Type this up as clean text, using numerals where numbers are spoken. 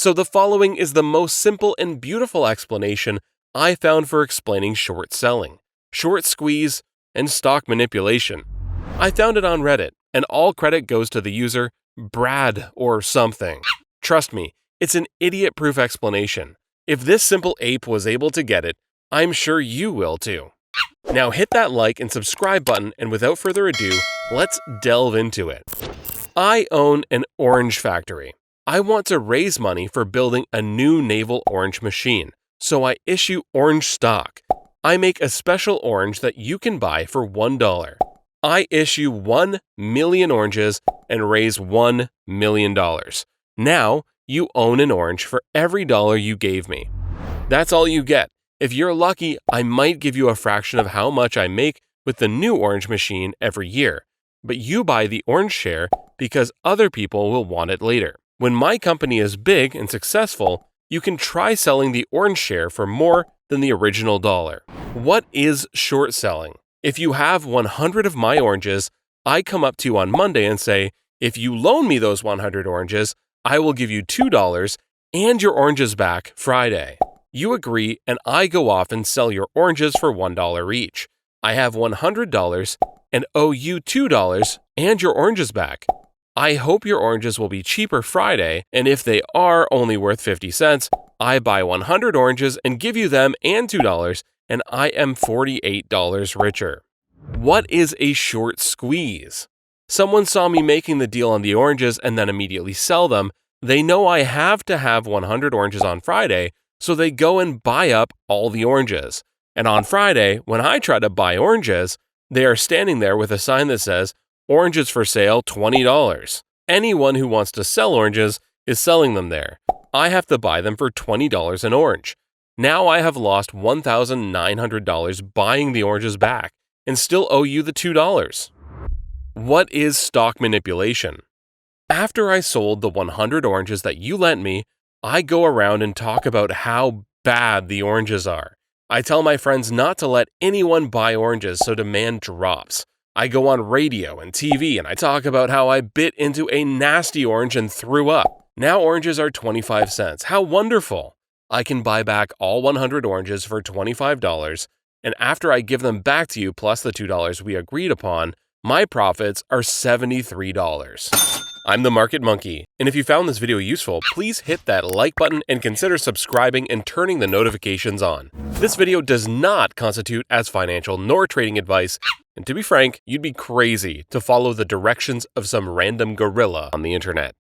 So the following is the most simple and beautiful explanation I found for explaining short selling, short squeeze, and stock manipulation. I found it on Reddit, and all credit goes to the user BradOrSomething. Trust me, it's an idiot-proof explanation. If this simple ape was able to get it, I'm sure you will too. Now hit that like and subscribe button, and without further ado, let's delve into it. I own an orange factory. I want to raise money for building a new naval orange machine, so I issue orange stock. I make a special orange that you can buy for $1. I issue 1 million oranges and raise $1 million. Now, you own an orange for every dollar you gave me. That's all you get. If you're lucky, I might give you a fraction of how much I make with the new orange machine every year. But you buy the orange share because other people will want it later. When my company is big and successful, you can try selling the orange share for more than the original dollar. What is short selling? If you have 100 of my oranges, I come up to you on Monday and say, if you loan me those 100 oranges, I will give you $2 and your oranges back Friday. You agree, and I go off and sell your oranges for $1 each. I have $100 and owe you $2 and your oranges back. I hope your oranges will be cheaper Friday, and if they are only worth 50 cents, I buy 100 oranges and give you them and $2, and I am $48 richer. What is a short squeeze? Someone saw me making the deal on the oranges and then immediately sell them. They know I have to have 100 oranges on Friday, so they go and buy up all the oranges. And on Friday, when I try to buy oranges, they are standing there with a sign that says, "Oranges for sale, $20. Anyone who wants to sell oranges is selling them there. I have to buy them for $20 an orange. Now I have lost $1,900 buying the oranges back and still owe you the $2. What is stock manipulation? After I sold the 100 oranges that you lent me, I go around and talk about how bad the oranges are. I tell my friends not to let anyone buy oranges so demand drops. I go on radio and TV and I talk about how I bit into a nasty orange and threw up. Now oranges are 25 cents. How wonderful! I can buy back all 100 oranges for $25, and after I give them back to you plus the $2 we agreed upon, my profits are $73. I'm the Market Monkey, and if you found this video useful, please hit that like button and consider subscribing and turning the notifications on. This video does not constitute as financial nor trading advice, and to be frank, you'd be crazy to follow the directions of some random gorilla on the internet.